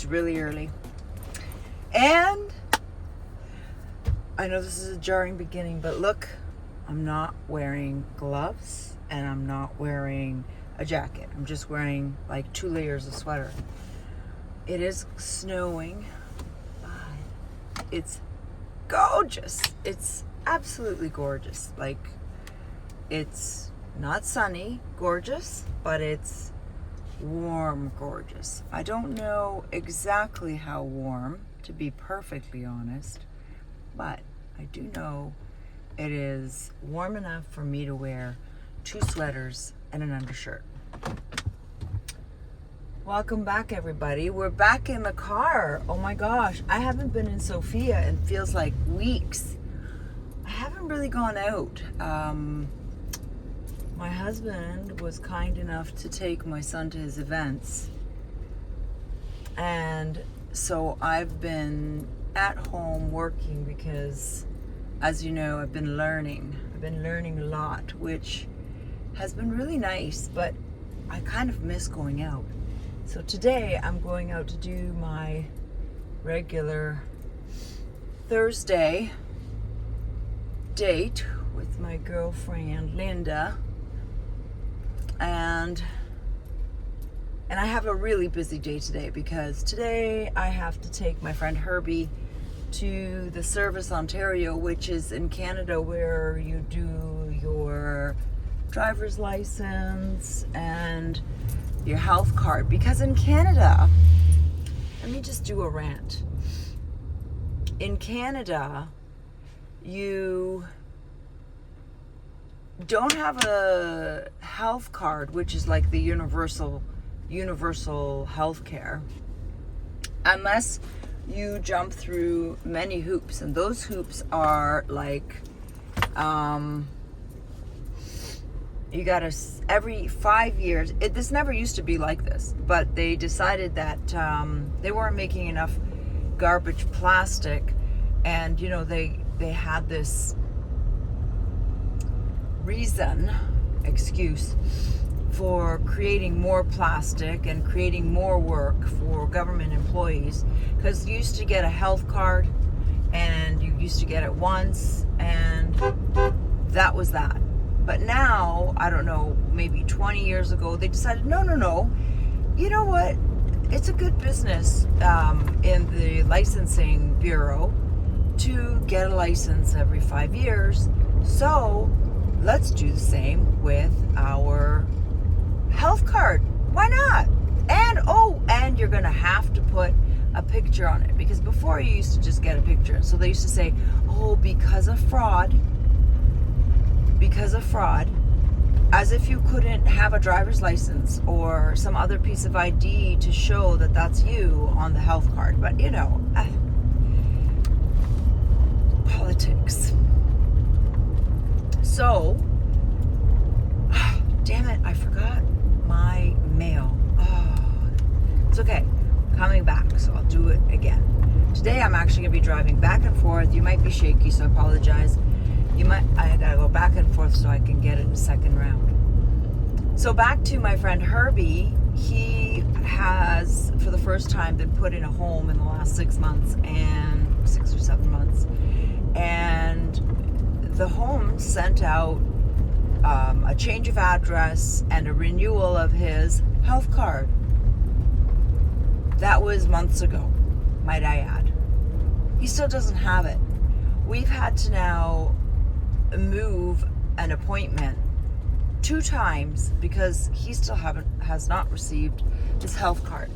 It's really early. And I know this is a jarring beginning, but look, I'm not wearing gloves and I'm not wearing a jacket. I'm just wearing like 2 layers of sweater. It is snowing, but it's gorgeous. It's absolutely gorgeous. Like, it's not sunny, gorgeous, but it's warm, gorgeous. I don't know exactly how warm, to be perfectly honest, but I do know it is warm enough for me to wear 2 sweaters and an undershirt. Welcome back, everybody. We're back in the car. Oh my gosh, I haven't been in Sofia in feels like weeks. I haven't really gone out. My husband was kind enough to take my son to his events. And so I've been at home working because, as you know, I've been learning. I've been learning a lot, which has been really nice, but I kind of miss going out. So today I'm going out to do my regular Thursday date with my girlfriend Linda. And I have a really busy day today because today I have to take my friend Herbie to the Service Ontario, which is in Canada, where you do your driver's license and your health card. Because in Canada, let me just do a rant. In Canada, you don't have a health card, which is like the universal health care, unless you jump through many hoops. And those hoops are like, you gotta, every 5 years, this never used to be like this, but they decided that they weren't making enough garbage plastic, and you know, they had this excuse for creating more plastic and creating more work for government employees, because you used to get a health card and you used to get it once and that was that. But now, I don't know, maybe 20 years ago, they decided, no, you know what, it's a good business in the licensing bureau to get a license every 5 years, so let's do the same with our health card. Why not? And you're gonna have to put a picture on it, because before you used to just get a picture. So they used to say, because of fraud, as if you couldn't have a driver's license or some other piece of ID to show that that's you on the health card. But you know, politics. So, damn it, I forgot my mail. It's okay. Coming back, so I'll do it again. Today I'm actually going to be driving back and forth. You might be shaky, so I apologize. I gotta go back and forth so I can get it in the second round. So back to my friend Herbie. He has, for the first time, been put in a home in the last 6 months, and 6 or 7 months. And the home sent out a change of address and a renewal of his health card. That was months ago, might I add. He still doesn't have it. We've had to now move an appointment 2 times because he still has not received his health card.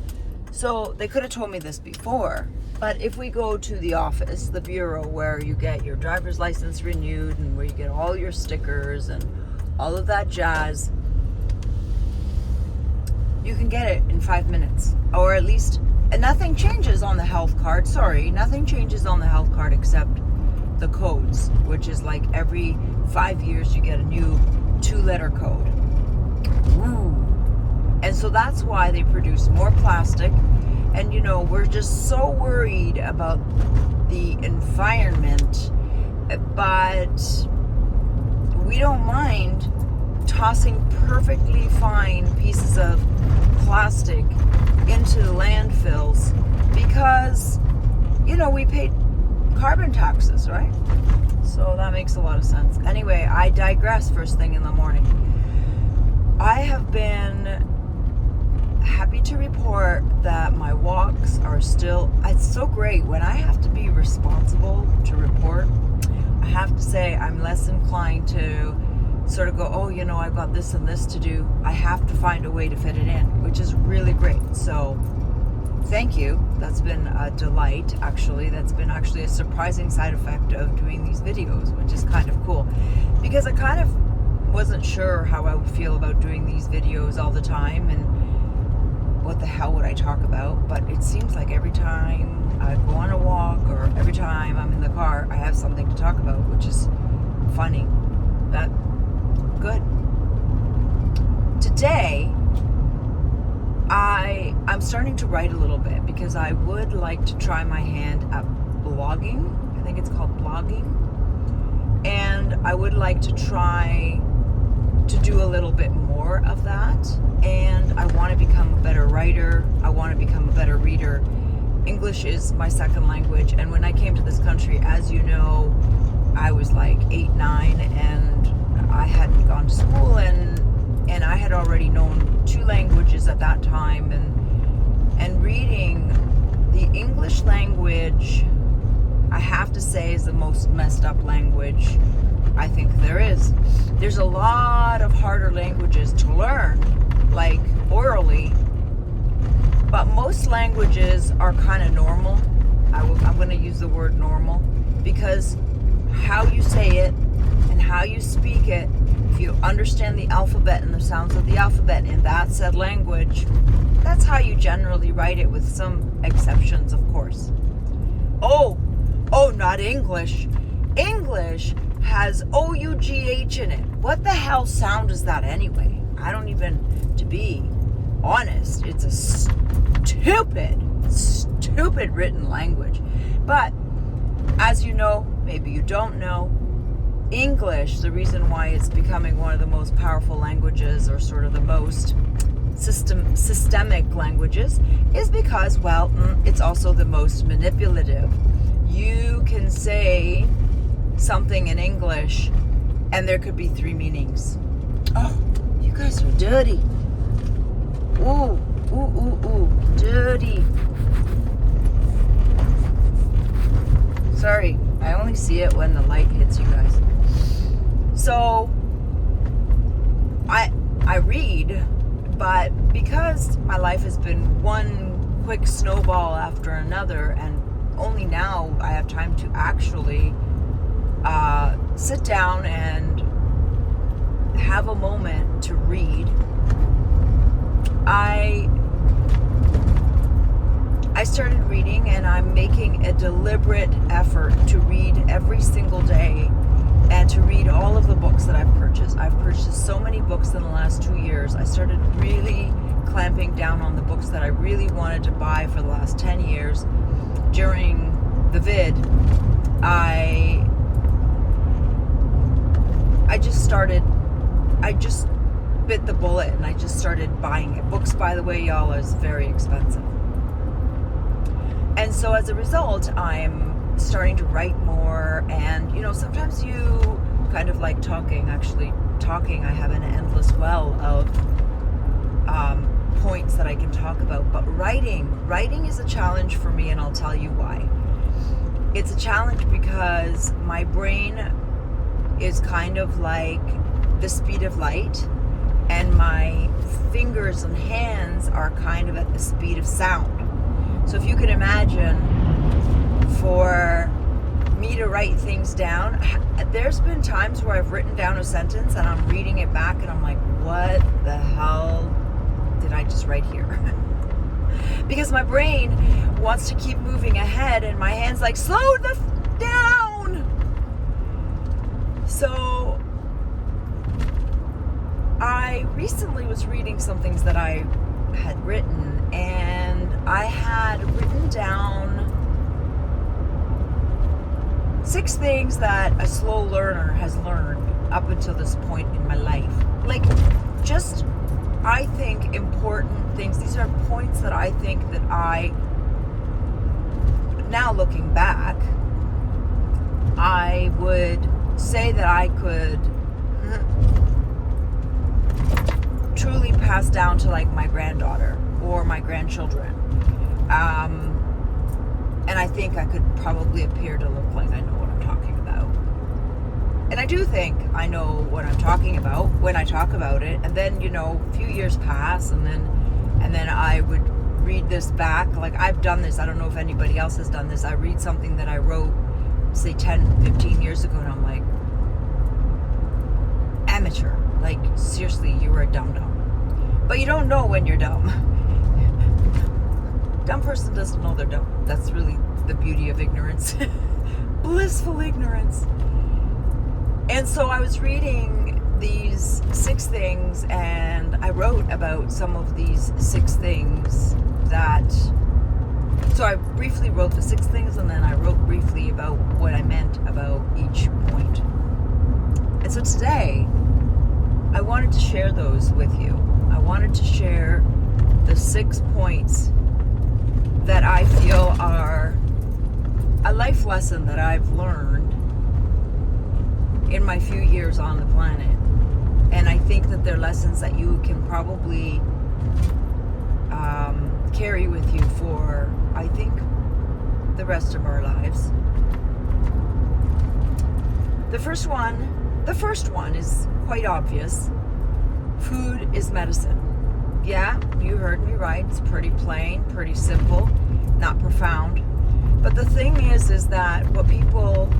So they could have told me this before, but if we go to the office, the bureau where you get your driver's license renewed and where you get all your stickers and all of that jazz, you can get it in 5 minutes, or at least, and nothing changes on the health card. Nothing changes on the health card except the codes, which is like every 5 years you get a new 2-letter code. Ooh. And so that's why they produce more plastic. And you know, we're just so worried about the environment, but we don't mind tossing perfectly fine pieces of plastic into the landfills because, we paid carbon taxes, right? So that makes a lot of sense. Anyway, I digress first thing in the morning. I have been happy to report that my walks are still, it's so great when I have to be responsible to report. I have to say I'm less inclined to sort of go, I've got this and this to do. I have to find a way to fit it in, which is really great. So thank you. That's been a delight, actually. That's been actually a surprising side effect of doing these videos, which is kind of cool. Because I kind of wasn't sure how I would feel about doing these videos all the time and what the hell would I talk about. But it seems like every time I go on a walk or every time I'm in the car, I have something to talk about, which is funny. That good. Today, I'm starting to write a little bit because I would like to try my hand at blogging. I think it's called blogging. And I would like to try to do a little bit more of that. And I want to become a better writer. I want to become a better reader. English is my second language. And when I came to this country, as you know, I was like 8, 9, and I hadn't gone to school, and I had already known 2 languages at that time, and reading the English language, I have to say, is the most messed up language I think there is. There's a lot of harder languages to learn, like orally, but most languages are kind of normal. I'm going to use the word normal, because how you say it and how you speak it, if you understand the alphabet and the sounds of the alphabet in that said language, that's how you generally write it, with some exceptions, of course. Oh, not English. English has O-U-G-H in it. What the hell sound is that anyway? I don't even, to be honest, it's a stupid written language. But as you know, maybe you don't know, English, the reason why it's becoming one of the most powerful languages, or sort of the most systemic languages, is because, well, it's also the most manipulative. You can say something in English and there could be 3 meanings. Oh, you guys are dirty. Ooh, dirty. Sorry, I only see it when the light hits you guys. So, I read, but because my life has been one quick snowball after another, and only now I have time to actually sit down and have a moment to read, I started reading, and I'm making a deliberate effort to read every single day and to read all of the books that I've purchased. I've purchased so many books in the last 2 years. I started really clamping down on the books that I really wanted to buy for the last 10 years. During the vid, I just bit the bullet and I just started buying it. Books, by the way, y'all, is very expensive. And so as a result, I'm starting to write more, and sometimes you kind of like talking. Actually, talking, I have an endless well of points that I can talk about. But writing is a challenge for me, and I'll tell you why. It's a challenge because my brain is kind of like the speed of light, and my fingers and hands are kind of at the speed of sound. So if you can imagine, for me to write things down, there's been times where I've written down a sentence and I'm reading it back and I'm like, what the hell did I just write here? Because my brain wants to keep moving ahead and my hand's like, slow the down. So I recently was reading some things that I had written, and I had written down 6 things that a slow learner has learned up until this point in my life. Like, just, I think, important things. These are points that I think that I now looking back, I would say that I could truly pass down to like my granddaughter or my grandchildren. And I think I could probably appear to look like I know what I'm talking about. And I do think I know what I'm talking about when I talk about it. And then, a few years pass, and then I would read this back. Like, I've done this. I don't know if anybody else has done this. I read something that I wrote, say 10, 15 years ago, and I'm like, amateur. Like, seriously, you were a dum-dum. But you don't know when you're dumb. Dumb person doesn't know they're dumb. That's really the beauty of ignorance. Blissful ignorance. And so I was reading these 6 things, and I wrote about some of these 6 things so I briefly wrote the 6 things, and then I wrote briefly about what I meant about each point. And so today, I wanted to share those with you. I wanted to share the 6 points that I feel are a life lesson that I've learned in my few years on the planet. And I think that they're lessons that you can probably carry with you for, I think, the rest of our lives. The first one is quite obvious. Food is medicine. Yeah, you heard me right. It's pretty plain, pretty simple, not profound. But the thing is that what people,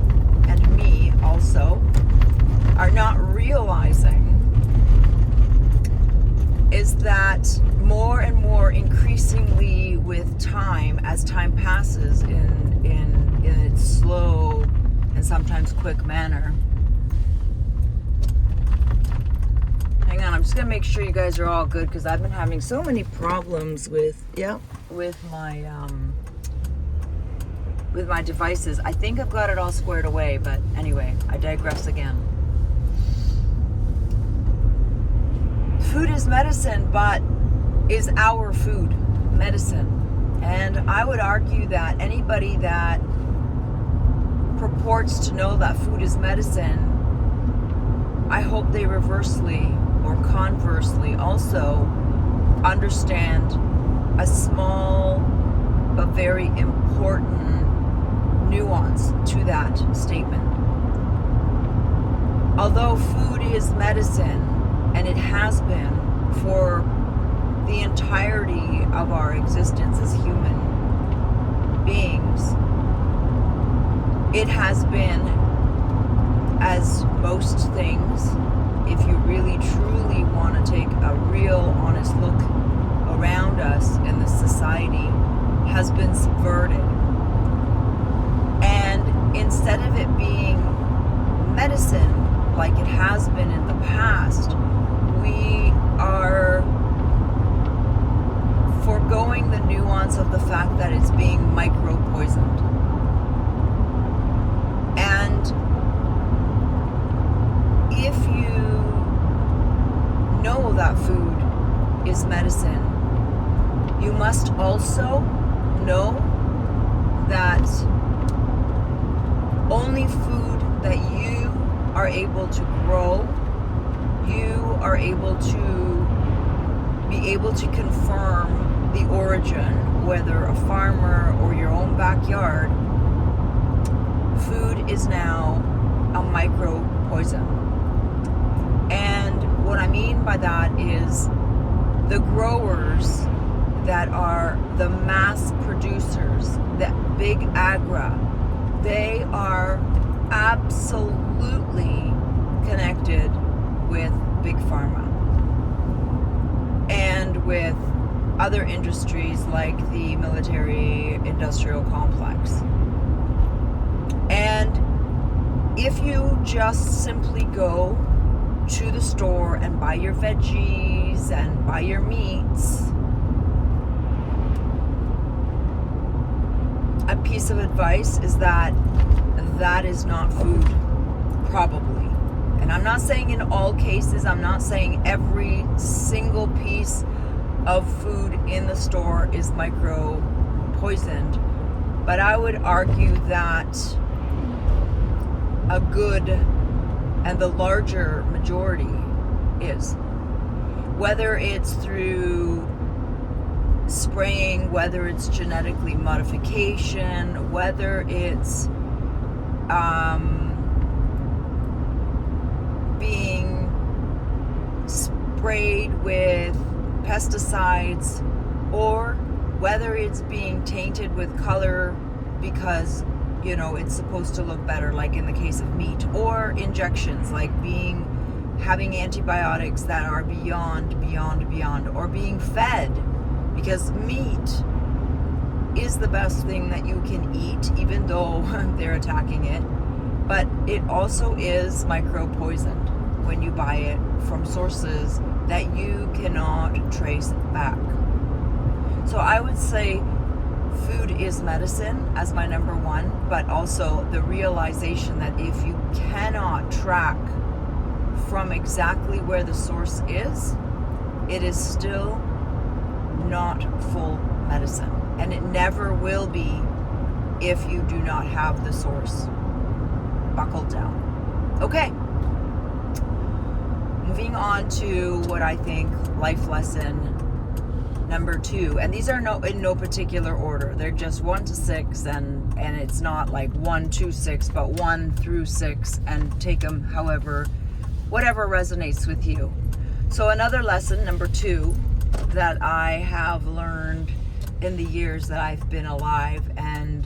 and me also, are not realizing is that more and more increasingly with time, as time passes in its slow and sometimes quick manner. Hang on, I'm just gonna make sure you guys are all good, because I've been having so many problems with my devices. I think I've got it all squared away, but anyway, I digress again. Food is medicine, but is our food medicine? And I would argue that anybody that purports to know that food is medicine, I hope they reversely or conversely also understand a small but very important nuance to that statement. Although food is medicine, and it has been for the entirety of our existence as human beings, it has been, as most things, if you really truly want to take a real honest look around us in this society, has been subverted. And instead of it being medicine like it has been in the past, we are foregoing the nuance of the fact that it's being micro-poisoned. And if you know that food is medicine, you must also know that only food that you are able to grow, you are able to be able to confirm the origin, whether a farmer or your own backyard. Food is now a micro poison. And what I mean by that is the growers that are the mass producers, the big agra, they are absolutely connected with Big Pharma and with other industries like the military industrial complex. And if you just simply go to the store and buy your veggies and buy your meats, a piece of advice is that that is not food, probably. And I'm not saying in all cases, I'm not saying every single piece of food in the store is micro poisoned, But I would argue that a good and the larger majority is. Whether it's through spraying, whether it's genetically modification, whether it's being sprayed with pesticides, or whether it's being tainted with color because, you know, it's supposed to look better, like in the case of meat, or injections, like having antibiotics that are beyond, or being fed, because meat is the best thing that you can eat, even though they're attacking it. But it also is micro poisoned when you buy it from sources that you cannot trace back. So I would say food is medicine as my number one, but also the realization that if you cannot track from exactly where the source is, it is still not full medicine. And it never will be if you do not have the source buckled down. Okay. Moving on to what I think life lesson number 2, and these are in no particular order. They're just 1 to 6, and it's not like 1 to 6, but 1 through 6, and take them whatever resonates with you. So another lesson, number 2, that I have learned in the years that I've been alive and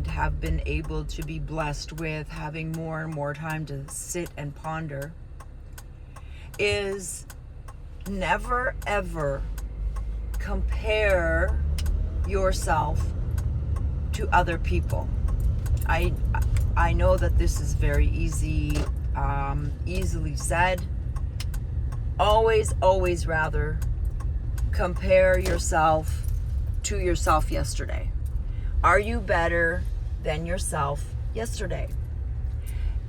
have been able to be blessed with having more and more time to sit and ponder, is never ever compare yourself to other people. I know that this is very easily said. Always rather compare yourself to yourself yesterday. Are you better than yourself yesterday?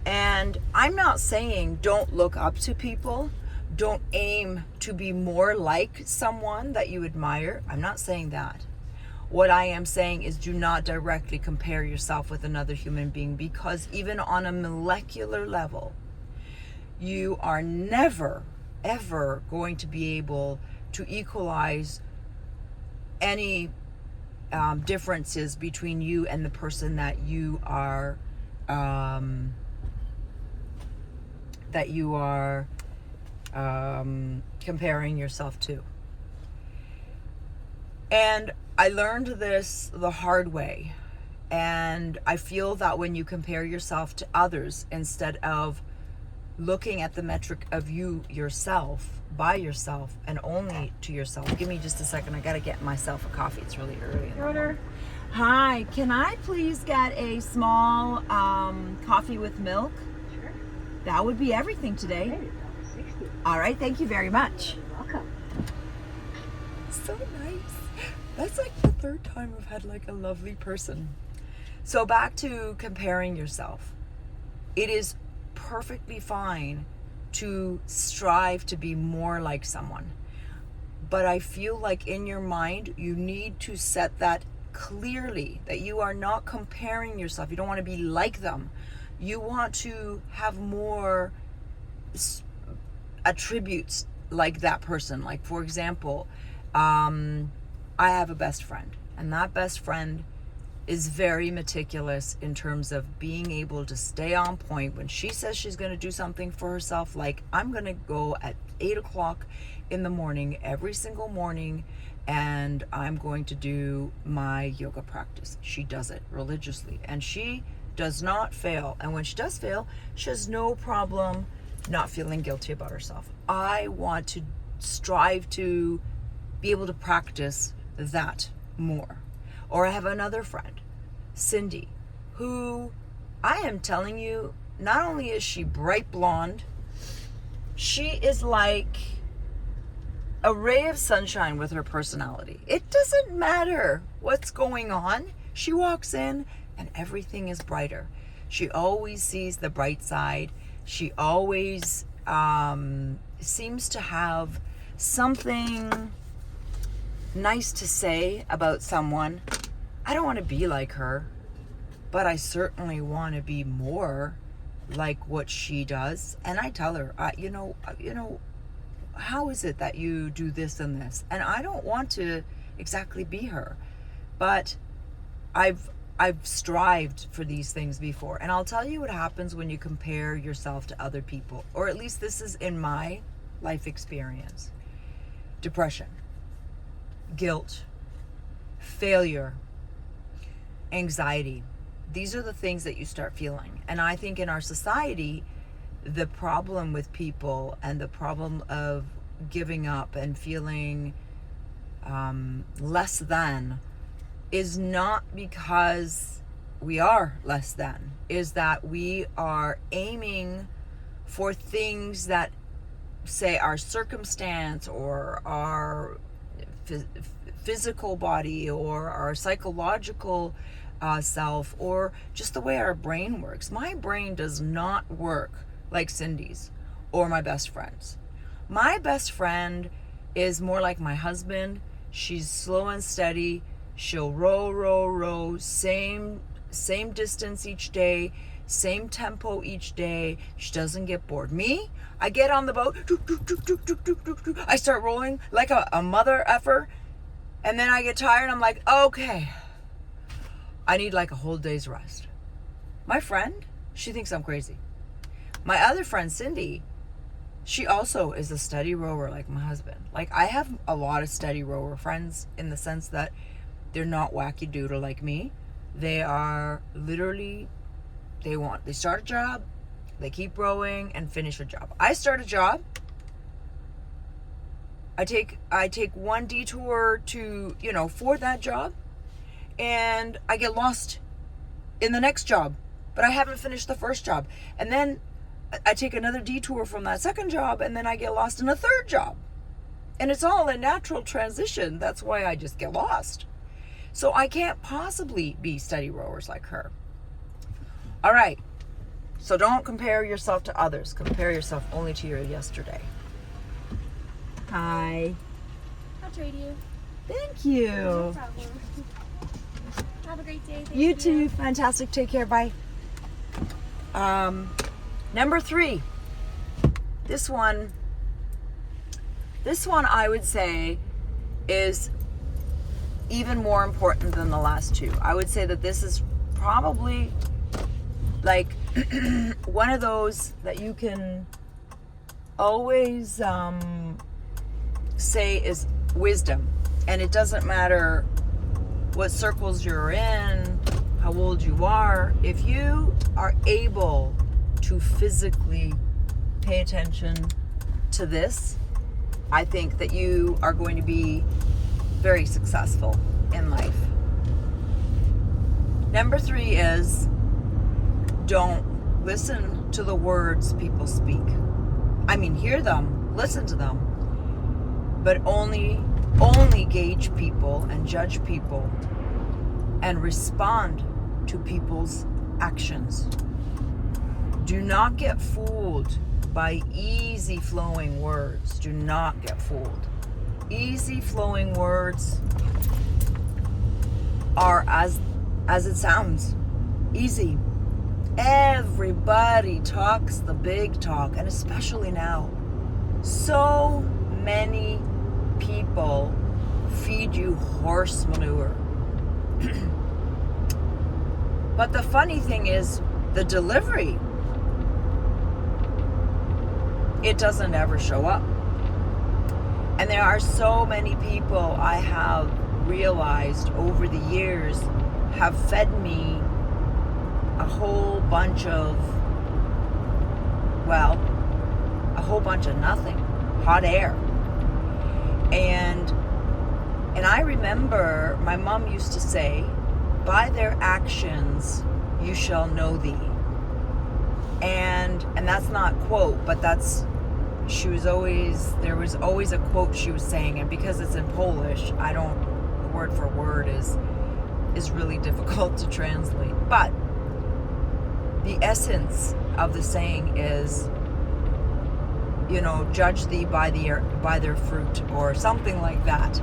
And I'm not saying don't look up to people. Don't aim to be more like someone that you admire. I'm not saying that. What I am saying is do not directly compare yourself with another human being, because even on a molecular level, you are never, ever going to be able to equalize any differences between you and the person that you are comparing yourself to. And I learned this the hard way. And I feel that when you compare yourself to others, instead of looking at the metric of you yourself, by yourself, and only to yourself. Give me just a second. I got to get myself a coffee. It's really early in the morning. Hi, can I please get a small coffee with milk? Sure. That would be everything today. Okay, $1.60. All right, thank you very much. You're welcome. So nice. That's like the 3rd time I've had like a lovely person. So back to comparing yourself. It is perfectly fine to strive to be more like someone. But I feel like in your mind, you need to set that clearly, that you are not comparing yourself. You don't want to be like them. You want to have more attributes like that person. Like, for example, I have a best friend, and that best friend is very meticulous in terms of being able to stay on point when she says she's going to do something for herself. Like, I'm going to go at 8 o'clock in the morning every single morning, and I'm going to do my yoga practice. She does it religiously, and she does not fail. And when she does fail, she has no problem not feeling guilty about herself. I want to strive to be able to practice that more. Or I have another friend, Cindy, who I am telling you, not only is she bright blonde, she is like a ray of sunshine with her personality. It doesn't matter what's going on. She walks in and everything is brighter. She always sees the bright side. She always seems to have something nice to say about someone I don't want to be like her, but I certainly want to be more like what she does. And I tell her, how is it that you do this and this? And I don't want to exactly be her, but I've strived for these things before. And I'll tell you what happens when you compare yourself to other people, or at least this is in my life experience. Depression, guilt, failure, anxiety. These are the things that you start feeling. And I think in our society, the problem with people and the problem of giving up and feeling less than is not because we are less than, is that we are aiming for things that, say, our circumstance or our physical body or our psychological self, or just the way our brain works. My brain does not work like Cindy's or my best friend's. My best friend is more like my husband. She's slow and steady. She'll row, same distance each day, same tempo each day. She doesn't get bored. Me, I get on the boat, I start rolling like a mother effer, and then I get tired. I'm like, okay, I need like a whole day's rest. My friend, she thinks I'm crazy. My other friend, Cindy, she also is a steady rower like my husband. Like, I have a lot of steady rower friends in the sense that they're not wacky doodle like me. They are literally, they start a job, they keep rowing and finish a job. I start a job, I take one detour to, for that job, and I get lost in the next job, but I haven't finished the first job. And then I take another detour from that second job, and then I get lost in a third job. And it's all a natural transition. That's why I just get lost. So I can't possibly be steady rowers like her. All right. So don't compare yourself to others. Compare yourself only to your yesterday. Hi. I'll trade you. Thank you. No problem. Have a great day. Thank You too. Fantastic. Take care. Bye. Number 3. This one I would say is even more important than the last 2. I would say that this is probably like one of those that you can always say is wisdom. And it doesn't matter what circles you're in, how old you are. If you are able to physically pay attention to this, I think that you are going to be very successful in life. Number 3 is, don't listen to the words people speak. I mean, hear them, listen to them, but only gauge people and judge people and respond to people's actions. Do not get fooled by easy flowing words. Do not get fooled. Easy flowing words are as it sounds, easy. Everybody talks the big talk, and especially now, so many people feed you horse manure. But the funny thing is, the delivery, it doesn't ever show up. And there are so many people I have realized over the years have fed me a whole bunch of nothing, hot air. And I remember my mom used to say, by their actions you shall know thee. And that's not quote, but there was always a quote she was saying, and because it's in Polish, word for word is really difficult to translate. But the essence of the saying is, judge thee by their fruit, or something like that.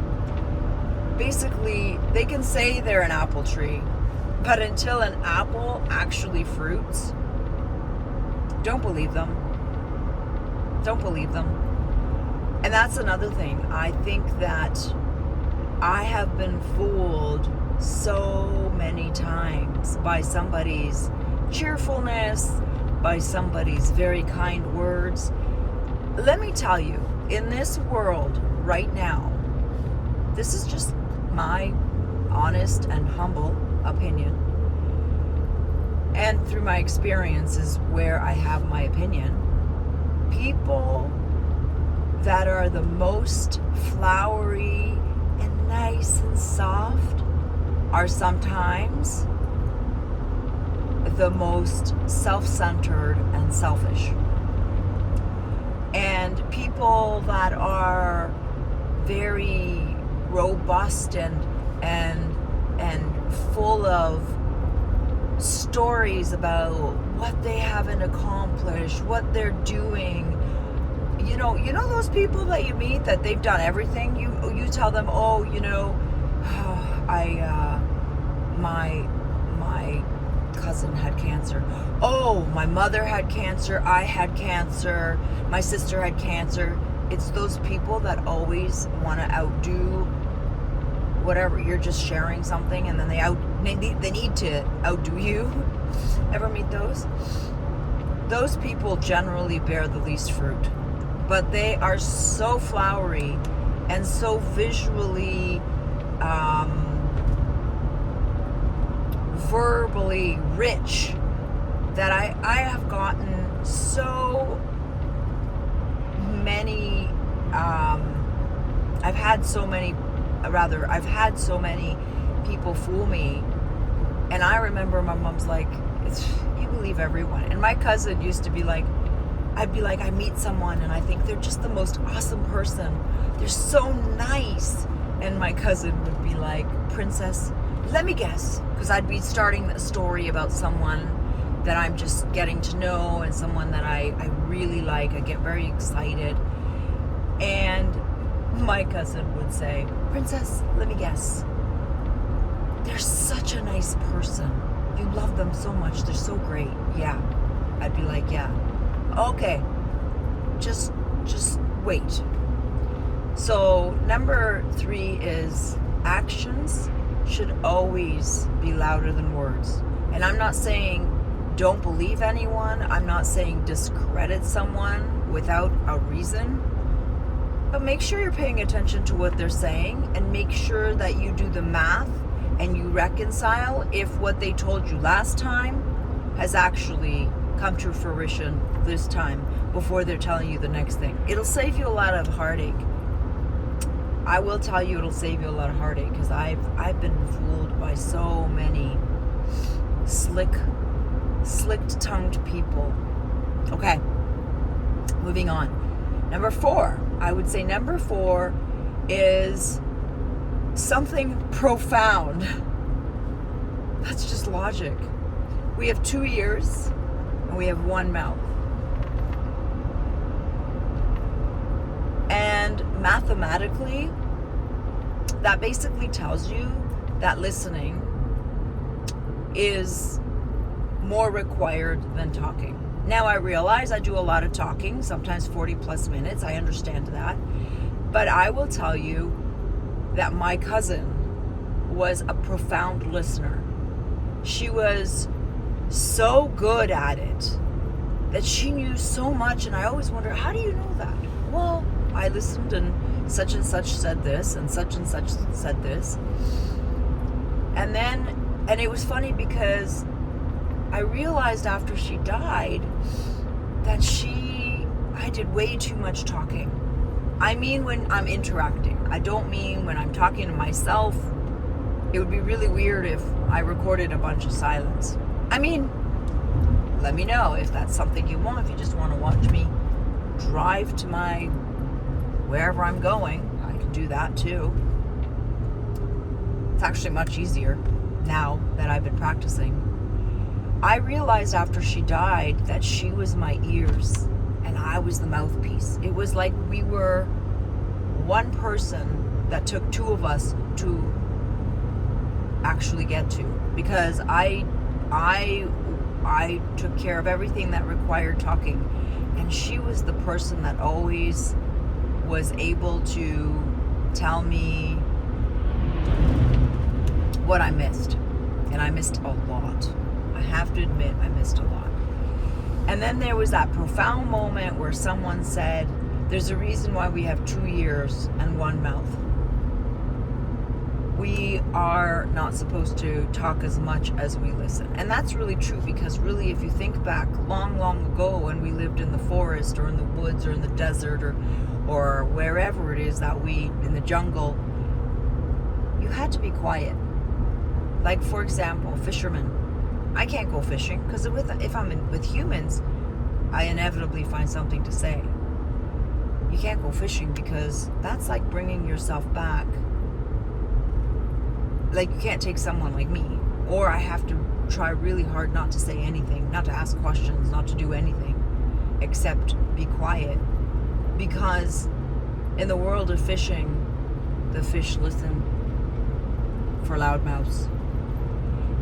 basically, they can say they're an apple tree, but until an apple actually fruits, don't believe them. Don't believe them. And that's another thing. I think that I have been fooled so many times by somebody's cheerfulness, by somebody's very kind words. Let me tell you, in this world right now, this is just my honest and humble opinion. And through my experiences where I have my opinion, people that are the most flowery and nice and soft are sometimes the most self-centered and selfish. And people that are very robust and full of stories about what they haven't accomplished, what they're doing. You know those people that you meet that they've done everything. You tell them, oh, my cousin had cancer. Oh, my mother had cancer. I had cancer. My sister had cancer. It's those people that always want to outdo whatever. You're just sharing something, and then they need to outdo you. Ever meet those? Those people generally bear the least fruit, but they are so flowery and so visually, verbally rich that I have gotten so many, I've had so many people fool me. And I remember my mom's like, you believe everyone. And my cousin used to be like, I'd be like, I meet someone and I think they're just the most awesome person. They're so nice. And my cousin would be like, Princess, let me guess. Because I'd be starting a story about someone that I'm just getting to know and someone that I really like. I get very excited. And my cousin would say, Princess, let me guess. They're such a nice person. You love them so much. They're so great. Yeah. I'd be like, yeah. Okay. Just wait. So number 3 is actions should always be louder than words. And I'm not saying don't believe anyone. I'm not saying discredit someone without a reason. But make sure you're paying attention to what they're saying and make sure that you do the math and you reconcile if what they told you last time has actually come to fruition this time before they're telling you the next thing. It'll save you a lot of heartache. I will tell you it'll save you a lot of heartache because I've been fooled by so many slick-tongued people. Okay, moving on. Number 4, I would say number 4 is something profound. That's just logic. We have 2 ears and we have 1 mouth. And mathematically, that basically tells you that listening is more required than talking. Now I realize I do a lot of talking, sometimes 40 plus minutes. I understand that. But I will tell you that my cousin was a profound listener. She was so good at it that she knew so much, and I always wonder, how do you know that? Well, I listened and such said this and such said this. And it was funny because I realized after she died that I did way too much talking. I mean when I'm interacting. I don't mean when I'm talking to myself. It would be really weird if I recorded a bunch of silence. I mean, let me know if that's something you want. If you just want to watch me drive to my wherever I'm going, I can do that too. It's actually much easier now that I've been practicing. I realized after she died that she was my ears and I was the mouthpiece. It was like we were one person that took two of us to actually get to, because I took care of everything that required talking, and she was the person that always was able to tell me what I missed. And I missed a lot. I have to admit, I missed a lot. And then there was that profound moment where someone said, there's a reason why we have 2 ears and 1 mouth. We are not supposed to talk as much as we listen. And that's really true, because really, if you think back long, long ago when we lived in the forest or in the woods or in the desert or wherever it is that in the jungle, you had to be quiet. Like, for example, fishermen. I can't go fishing because if I'm with humans, I inevitably find something to say. You can't go fishing because that's like bringing yourself back. Like, you can't take someone like me. Or I have to try really hard not to say anything, not to ask questions, not to do anything except be quiet. Because in the world of fishing, the fish listen for loudmouths.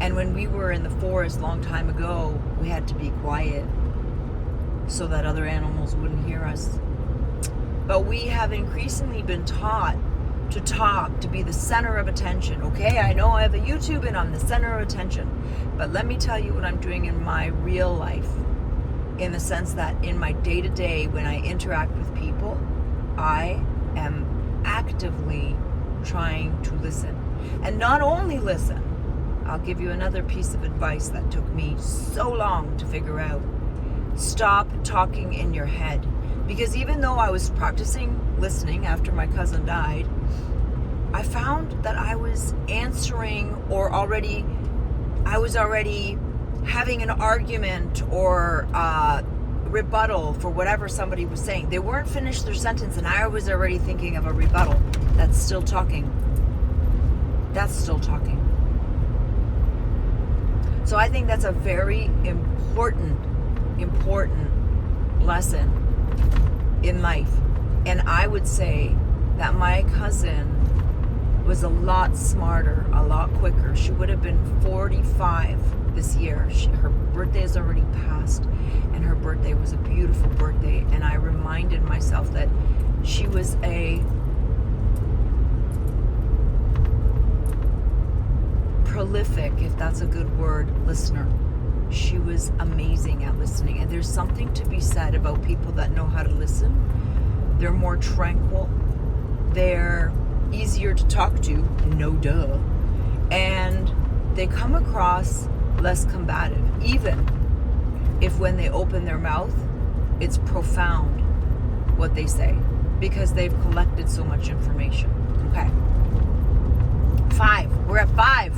And when we were in the forest a long time ago, we had to be quiet so that other animals wouldn't hear us. But we have increasingly been taught to talk, to be the center of attention. Okay, I know I have a YouTube and I'm the center of attention, but let me tell you what I'm doing in my real life, in the sense that in my day-to-day, when I interact with people, I am actively trying to listen. And not only listen, I'll give you another piece of advice that took me so long to figure out. Stop talking in your head. Because even though I was practicing listening after my cousin died, I found that I was answering I was already having an argument or rebuttal for whatever somebody was saying. They weren't finished their sentence and I was already thinking of a rebuttal. That's still talking. That's still talking. So I think that's a very important lesson in life. And I would say that my cousin was a lot smarter, a lot quicker. She would have been 45 this year. Her birthday is already passed, and her birthday was a beautiful birthday. And I reminded myself that she was a prolific, if that's a good word, listener. She was amazing at listening. And there's something to be said about people that know how to listen. They're more tranquil. They're easier to talk to, no duh. And they come across less combative, even if when they open their mouth, it's profound what they say, because they've collected so much information. Okay. 5. We're at 5.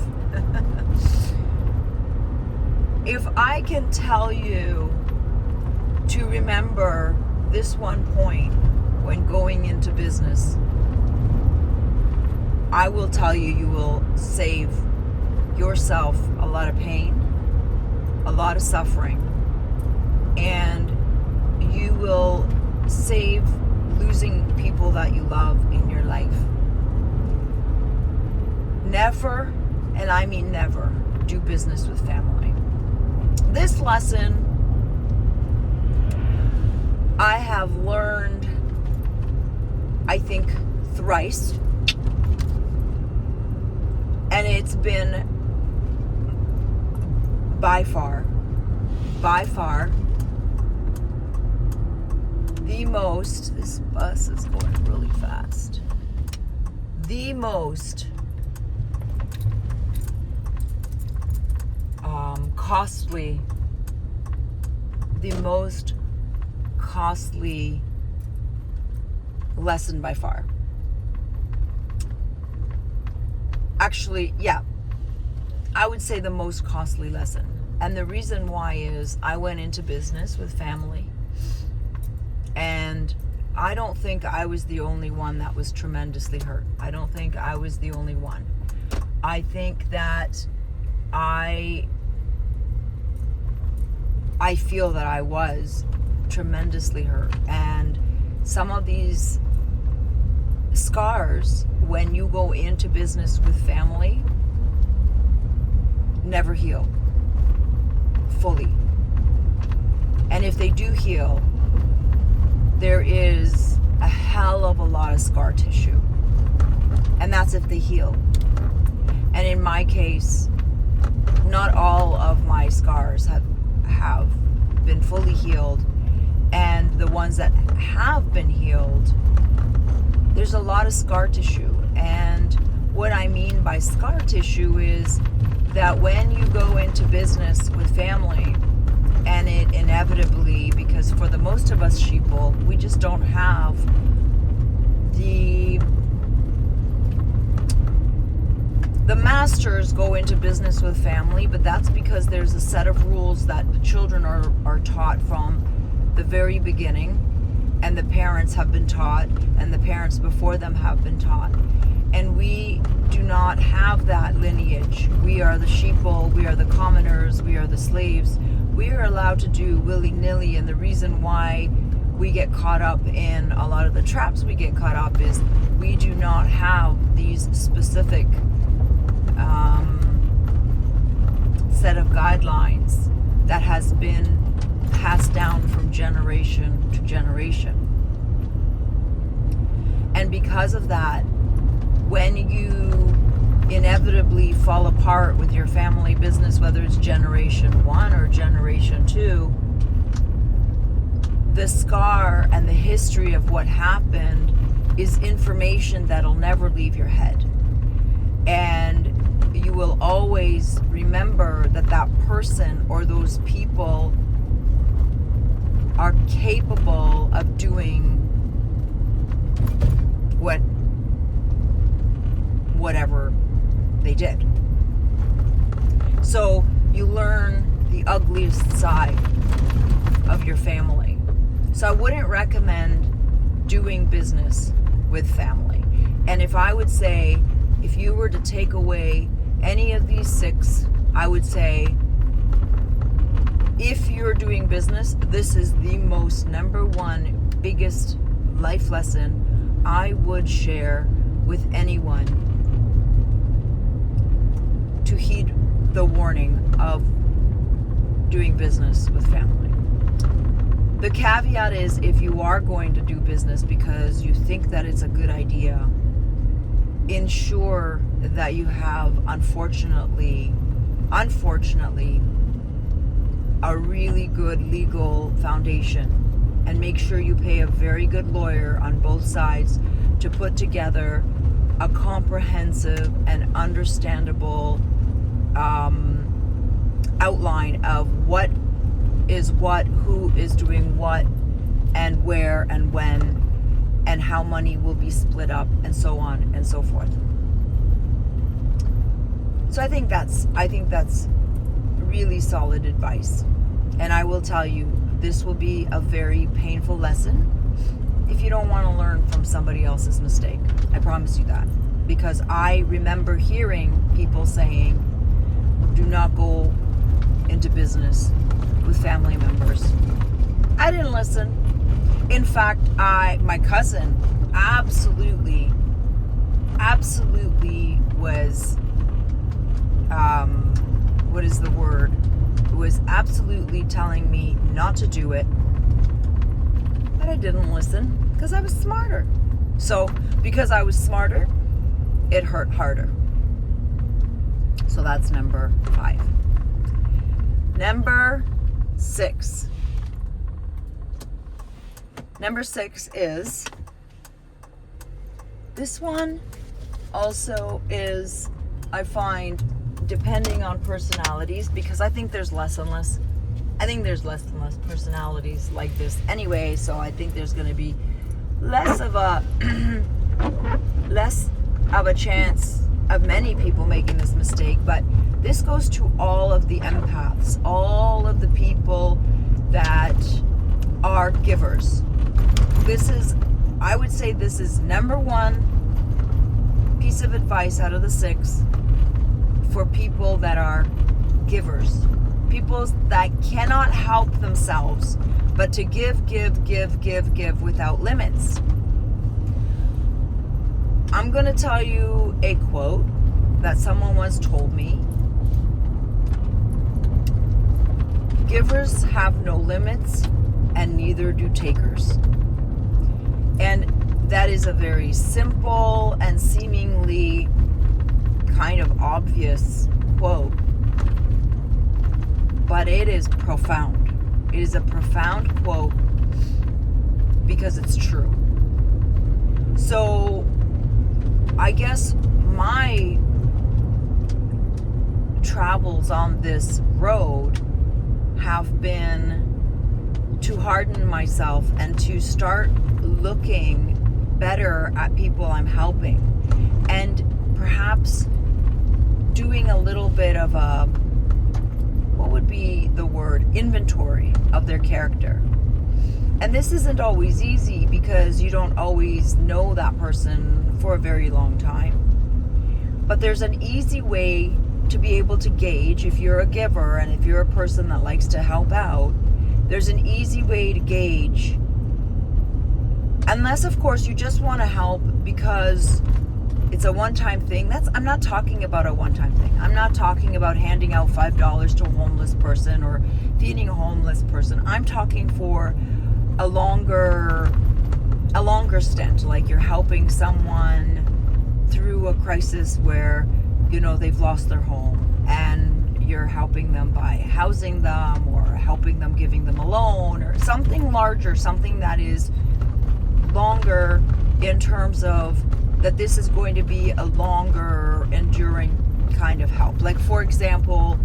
If I can tell you to remember this one point when going into business, I will tell you, you will save yourself a lot of pain, a lot of suffering, and you will save losing people that you love in your life. Never, and I mean never, do business with family. This lesson I have learned, I think, thrice. And it's been by far, the most, this bus is going really fast, the most costly lesson by far. Actually, yeah, I would say the most costly lesson. And the reason why is I went into business with family, and I don't think I was the only one that was tremendously hurt. I don't think I was the only one. I think that I feel that I was tremendously hurt. And some of these scars, when you go into business with family, never heal fully. And if they do heal, there is a hell of a lot of scar tissue. And that's if they heal. And in my case, not all of my scars have been fully healed. And the ones that have been healed, there's a lot of scar tissue. And what I mean by scar tissue is that when you go into business with family, and it inevitably, because for the most of us sheeple, we just don't have the masters go into business with family, but that's because there's a set of rules that the children are taught from the very beginning, and the parents have been taught, and the parents before them have been taught. And we do not have that lineage. We are the sheeple, we are the commoners, we are the slaves. We are allowed to do willy-nilly, and the reason why we get caught up in a lot of the traps we get caught up is we do not have these specific set of guidelines that has been passed down from generation to generation. And because of that, when you inevitably fall apart with your family business, whether it's generation 1 or generation 2, the scar and the history of what happened is information that'll never leave your head. And you will always remember that that person or those people are capable of doing whatever they did. So you learn the ugliest side of your family. So I wouldn't recommend doing business with family. And if I would say, if you were to take away any of these 6, I would say, if you're doing business, this is the most number 1 biggest life lesson I would share with anyone, to heed the warning of doing business with family. The caveat is, if you are going to do business because you think that it's a good idea, ensure that you have, unfortunately, a really good legal foundation, and make sure you pay a very good lawyer on both sides to put together a comprehensive and understandable outline of what is what, who is doing what, and where and when, and how money will be split up, and so on and so forth. So I think that's really solid advice. And I will tell you, this will be a very painful lesson if you don't want to learn from somebody else's mistake. I promise you that. Because I remember hearing people saying, do not go into business with family members. I didn't listen. In fact, my cousin absolutely was, what is the word? Was absolutely telling me not to do it. But I didn't listen because I was smarter. So because I was smarter, it hurt harder. So that's number 5. Number 6. Number 6 is, this one also is, I find, depending on personalities, because I think there's less and less personalities like this anyway, so I think there's going to be less of a chance of many people making this mistake. But this goes to all of the empaths, all of the people that are givers. I would say this is number 1 piece of advice out of the 6 for people that are givers, people that cannot help themselves but to give without limits. I'm going to tell you a quote that someone once told me. Givers have no limits, and neither do takers. And that is a very simple and seemingly kind of obvious quote, but it is profound. It is a profound quote because it's true. So I guess my travels on this road have been to harden myself and to start looking better at people I'm helping, and perhaps doing a little bit of a, what would be the word, inventory of their character. And this isn't always easy because you don't always know that person for a very long time. But there's an easy way to be able to gauge if you're a giver and if you're a person that likes to help out. There's an easy way to gauge. Unless, of course, you just want to help because it's a one-time thing. I'm not talking about a one-time thing. I'm not talking about handing out $5 to a homeless person or feeding a homeless person. I'm talking for a longer stint, like you're helping someone through a crisis where, they've lost their home, and you're helping them by housing them or helping them, giving them a loan or something larger, something that is longer in terms of that this is going to be a longer enduring kind of help. Like, for example,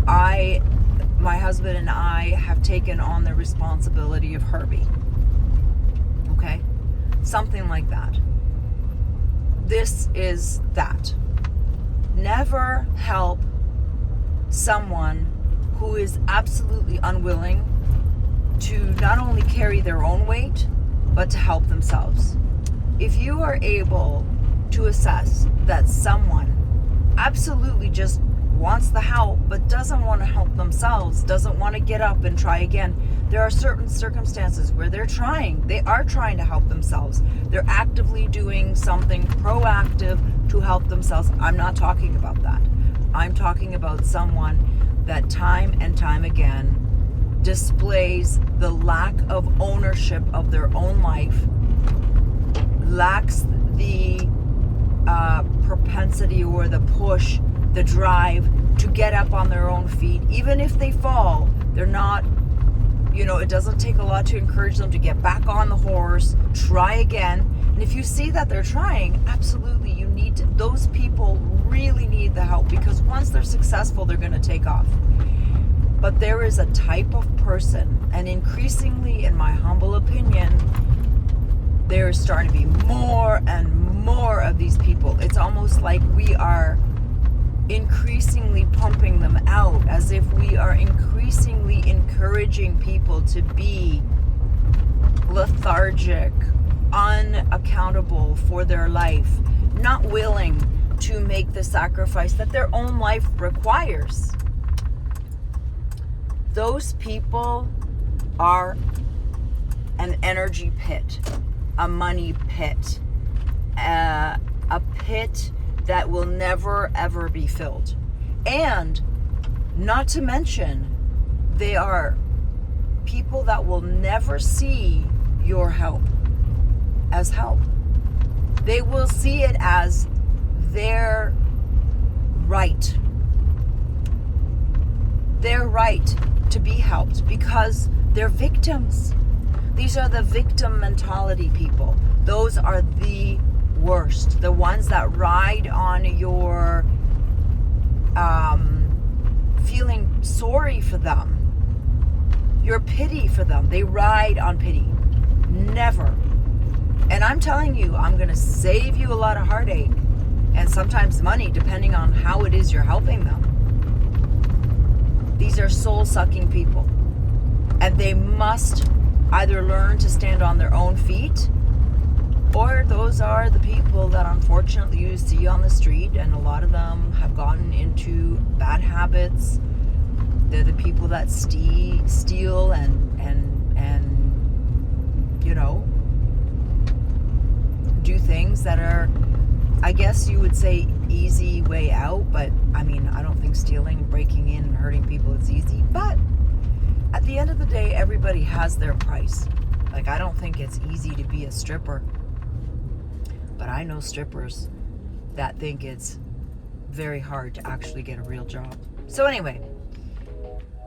my husband and I have taken on the responsibility of Herbie. Okay? Something like that. This is that. Never help someone who is absolutely unwilling to not only carry their own weight, but to help themselves. If you are able to assess that someone absolutely just wants the help but doesn't want to help themselves, doesn't want to get up and try again, there are certain circumstances where they are trying to help themselves. They're actively doing something proactive to help themselves. I'm not talking about that. I'm talking about someone that time and time again displays the lack of ownership of their own life, lacks the propensity or the push, the drive to get up on their own feet. Even if they fall, they're not, it doesn't take a lot to encourage them to get back on the horse, try again. And if you see that they're trying, absolutely, those people really need the help, because once they're successful, they're going to take off. But there is a type of person, and increasingly, in my humble opinion, there is starting to be more and more of these people. It's almost like we are increasingly pumping them out, as if we are increasingly encouraging people to be lethargic, unaccountable for their life, not willing to make the sacrifice that their own life requires. Those people are an energy pit, a money pit, a pit that will never ever be filled. And not to mention, they are people that will never see your help as help. They will see it as their right. Their right to be helped, because they're victims. These are the victim mentality people. Those are the worst. The ones that ride on your feeling sorry for them, your pity for them. They ride on pity. Never. And I'm telling you, I'm going to save you a lot of heartache and sometimes money, depending on how it is you're helping them. These are soul-sucking people. And they must either learn to stand on their own feet, or those are the people that unfortunately you see on the street, and a lot of them have gotten into bad habits. They're the people that steal and do things that are I guess you would say easy way out, but I mean, I don't think stealing, breaking in, and hurting people is easy. But at the end of the day, everybody has their price. Like, I don't think it's easy to be a stripper, but I know strippers that think it's very hard to actually get a real job. So anyway,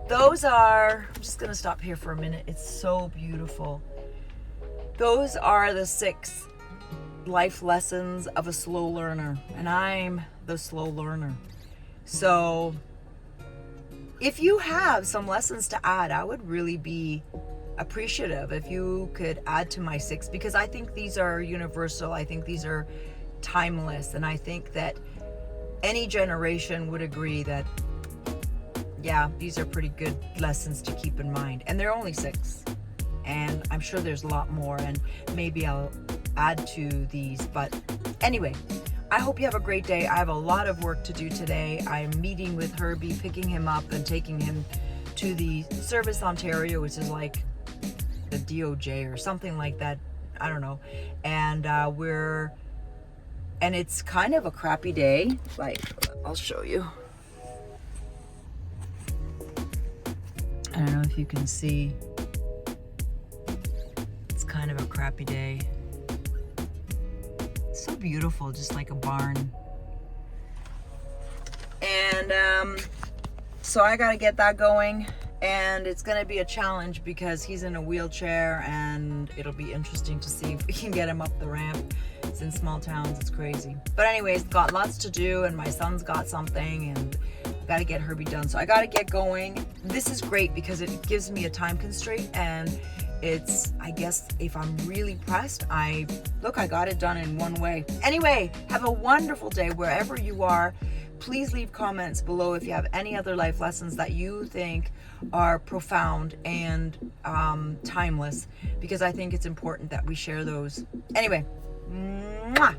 those are, I'm just going to stop here for a minute. It's so beautiful. Those are the 6 life lessons of a slow learner, and I'm the slow learner. So if you have some lessons to add, I would really be appreciative if you could add to my 6, because I think these are universal. I think these are timeless, and I think that any generation would agree that, yeah, these are pretty good lessons to keep in mind. And they're only 6, and I'm sure there's a lot more, and maybe I'll add to these. But anyway, I hope you have a great day. I have a lot of work to do today. I'm meeting with Herbie, picking him up and taking him to the Service Ontario, which is like the DOJ or something like that. I don't know. And and it's kind of a crappy day. Like, I'll show you. I don't know if you can see. It's kind of a crappy day. It's so beautiful, just like a barn. And so I gotta get that going. And it's gonna be a challenge because he's in a wheelchair, and it'll be interesting to see if we can get him up the ramp. It's in small towns, it's crazy. But anyways, got lots to do, and my son's got something, and gotta get Herbie done. So I gotta get going. This is great because it gives me a time constraint, and it's, I guess, if I'm really pressed, I got it done in one way. Anyway, have a wonderful day wherever you are. Please leave comments below if you have any other life lessons that you think are profound and timeless, because I think it's important that we share those. Anyway, mwah!